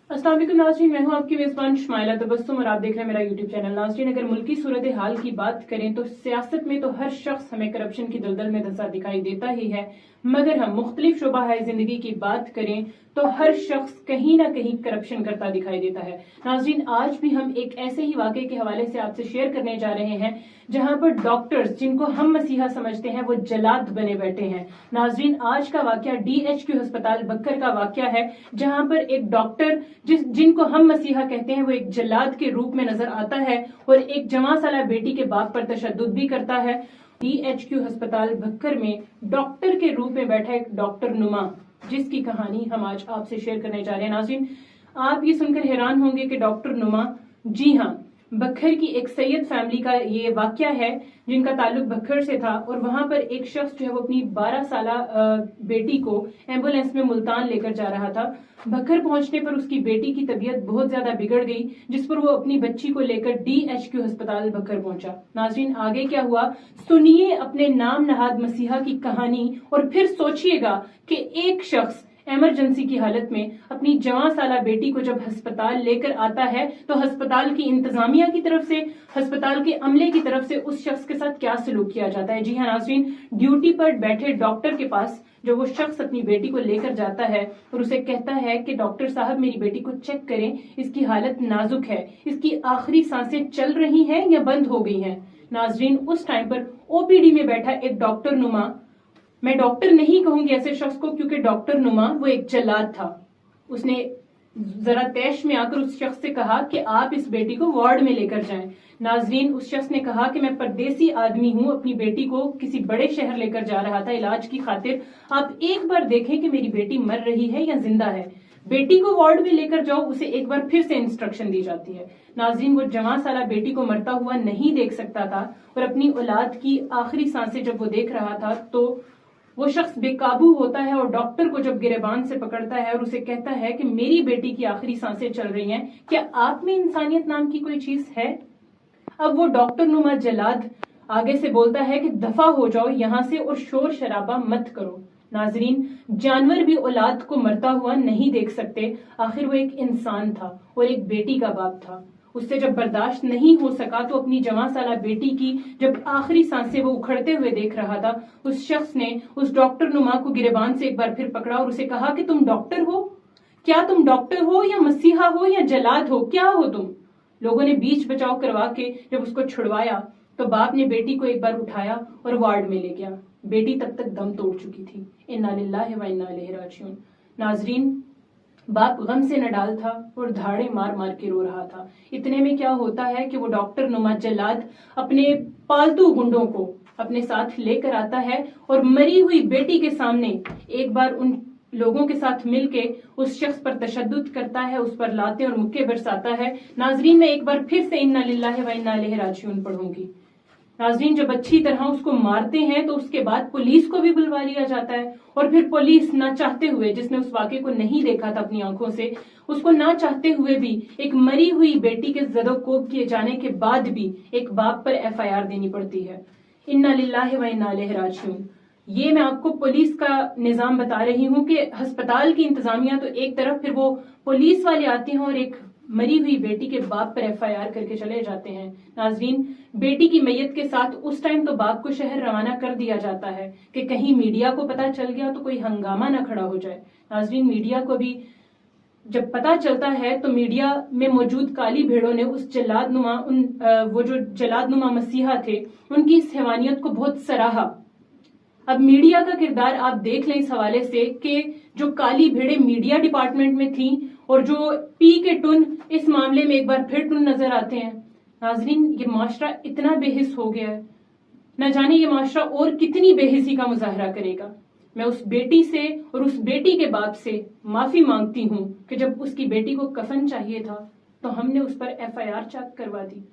अस्सलाम वालेकुम नाज़रीन, मैं हूं आपकी मेज़बान शुमाइला तबस्सुम और आप देख रहे हैं मेरा यूट्यूब चैनल। नाज़रीन, अगर मुल्की सूरत हाल की बात करें तो सियासत में तो हर शख्स हमें करप्शन की दलदल में धंसा दिखाई देता ही है, मगर हम मुख्तलिफ शोबा है जिंदगी की बात करें तो हर शख्स कहीं ना कहीं करप्शन करता दिखाई देता है। नाज़रीन, आज भी हम एक ऐसे ही वाक़े के हवाले से आपसे शेयर करने जा रहे हैं जहां पर डॉक्टर्स जिनको हम मसीहा समझते हैं वो जलाद बने बैठे हैं। नाज़रीन, आज का वाक़या DHQ अस्पताल बक्कर का वाक़या है, जहां पर एक डॉक्टर जिनको हम मसीहा कहते हैं वो एक जलाद के रूप में नजर आता है और एक जवां साला बेटी के बाप पर तशद्दुद भी करता है। DHQ अस्पताल बक्कर में डॉक्टर के रूप में बैठा एक डॉक्टर नुमा, जिसकी कहानी हम आज आपसे शेयर करने जा रहे हैं। नाज़रीन, आप ये सुनकर हैरान होंगे कि डॉक्टर नुमा, जी हाँ, बक्खर की एक सैयद फैमिली का ये वाकया है जिनका ताल्लुक बक्खर से था और वहां पर एक शख्स जो है वो अपनी 12 साला बेटी को एम्बुलेंस में मुल्तान लेकर जा रहा था। बक्खर पहुंचने पर उसकी बेटी की तबीयत बहुत ज्यादा बिगड़ गई, जिस पर वो अपनी बच्ची को लेकर DHQ अस्पताल बक्खर पहुंचा। नाज़रीन, आगे क्या हुआ सुनिए अपने नाम नहाद मसीहा की कहानी और फिर सोचिएगा कि एक शख्स इमरजेंसी की हालत में अपनी जवां साला बेटी को जब अस्पताल लेकर आता है तो अस्पताल की इंतजामिया की तरफ से, अस्पताल के अमले की तरफ से उस शख्स के साथ क्या सलूक किया जाता है। जी हाँ नाज़रीन, ड्यूटी पर बैठे डॉक्टर के पास जो वो शख्स अपनी बेटी को लेकर जाता है और उसे कहता है कि डॉक्टर साहब मेरी बेटी को चेक करें, इसकी हालत नाजुक है, इसकी आखिरी सांसें चल रही हैं या बंद हो गई हैं। नाज़रीन, उस टाइम पर OPD में बैठा एक डॉक्टर नुमा, मैं डॉक्टर नहीं कहूंगी ऐसे शख्स को क्योंकि डॉक्टर नुमा वो एक जल्लाद था, उसने जरा तैश में आकर उस शख्स से कहा कि आप इस बेटी को वार्ड में लेकर जाएं। नाज़रीन, उस शख्स ने कहा कि मैं परदेसी आदमी हूं, अपनी बेटी को किसी बड़े शहर लेकर जा रहा था इलाज की खातिर, आप एक बार देखें कि मेरी बेटी मर रही है या जिंदा है। बेटी को वार्ड में लेकर जाओ, उसे एक बार फिर से इंस्ट्रक्शन दी जाती है। नाज़रीन, वो जवां साला बेटी को मरता हुआ नहीं देख सकता था और अपनी औलाद की आखिरी सांसें जब वो देख रहा था तो वो शख्स बेकाबू होता है और डॉक्टर को जब गिरेबान से पकड़ता है और उसे कहता है कि मेरी बेटी की आखिरी सांसें चल रही हैं, क्या आप में इंसानियत नाम की कोई चीज है? अब वो डॉक्टर नुमा जलाद आगे से बोलता है कि दफा हो जाओ यहां से और शोर शराबा मत करो। नाज़रीन, जानवर भी औलाद को मरता हुआ नहीं देख सकते, आखिर वो एक इंसान था और एक बेटी का बाप था। उससे जब बर्दाश्त नहीं हो सका तो अपनी जवां साला बेटी की जब आखिरी सांसें वो उखड़ते हुए देख रहा था, उस शख्स ने उस डॉक्टर नुमा को गिरेबान से एक बार फिर पकड़ा और उसे कहा कि तुम डॉक्टर हो? क्या तुम डॉक्टर हो या मसीहा हो या जलाद हो, क्या हो तुम? लोगों ने बीच बचाव करवा के जब उसको छुड़वाया तो बाप ने बेटी को एक बार उठाया और वार्ड में ले गया। बेटी तब तक दम तोड़ चुकी थी। इन्ना लिल्लाहि व इन्ना इलैहि राजिऊन। नाज़रीन, बाप गम से नडाल था और धाड़े मार मार के रो रहा था। इतने में क्या होता है कि वो डॉक्टर नुमा जल्लाद अपने पालतू गुंडों को अपने साथ लेकर आता है और मरी हुई बेटी के सामने एक बार उन लोगों के साथ मिलके उस शख्स पर तशद्दुद करता है, उस पर लाते और मुक्के बरसाता है। नाज़रीन, मैं एक बार फिर से इन्ना लिल्लाहि व इन्ना इलैहि राजिऊन पढ़ूंगी। नाज़रीन, जब अच्छी तरह उसको मारते हैं तो उसके बाद पुलिस को भी बुलवा लिया जाता है और फिर पुलिस ना चाहते हुए, जिसने उस वाक़े को नहीं देखा था अपनी आंखों से, उसको ना चाहते हुए भी एक मरी हुई बेटी के ज़दोकोब किए जाने के बाद भी एक बाप पर FIR देनी पड़ती है। इन्ना लिल्लाहि व इन्ना इलैहि राजिऊन। ये मैं आपको पुलिस का निजाम बता रही हूँ कि अस्पताल की इंतजामिया तो एक तरफ, फिर वो पुलिस वाले आते हैं और एक मरी हुई बेटी के बाप पर FIR करके चले जाते हैं। नाज़रीन, बेटी की मैयत के साथ उस टाइम तो बाप को शहर रवाना कर दिया जाता है कि कहीं मीडिया को पता चल गया तो कोई हंगामा न खड़ा हो जाए। नाज़रीन, मीडिया को भी जब पता चलता है तो मीडिया में मौजूद काली भेड़ों ने उस जल्लाद नुमा वो जो जल्लाद नुमा मसीहा थे उनकी इस हैवानियत को बहुत सराहा। अब मीडिया का किरदार आप देख लें इस हवाले से कि जो काली भेड़े मीडिया डिपार्टमेंट में थी और जो पी के टुन इस मामले में एक बार फिर टुन नजर आते हैं। नाज़रीन, ये माशरा इतना बेहिस हो गया है, न जाने ये माशरा और कितनी बेहिसी का मुजाहरा करेगा। मैं उस बेटी से और उस बेटी के बाप से माफी मांगती हूं कि जब उसकी बेटी को कफन चाहिए था तो हमने उस पर FIR चाक करवा दी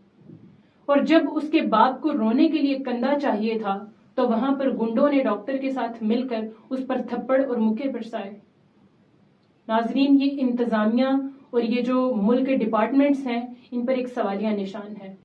और जब उसके बाप को रोने के लिए कंधा चाहिए था तो वहां पर गुंडों ने डॉक्टर के साथ मिलकर उस पर थप्पड़ और मुक्के बरसाए। नाज़रीन, ये इंतजामिया और ये जो मुल्क के डिपार्टमेंट्स हैं इन पर एक सवालिया निशान है।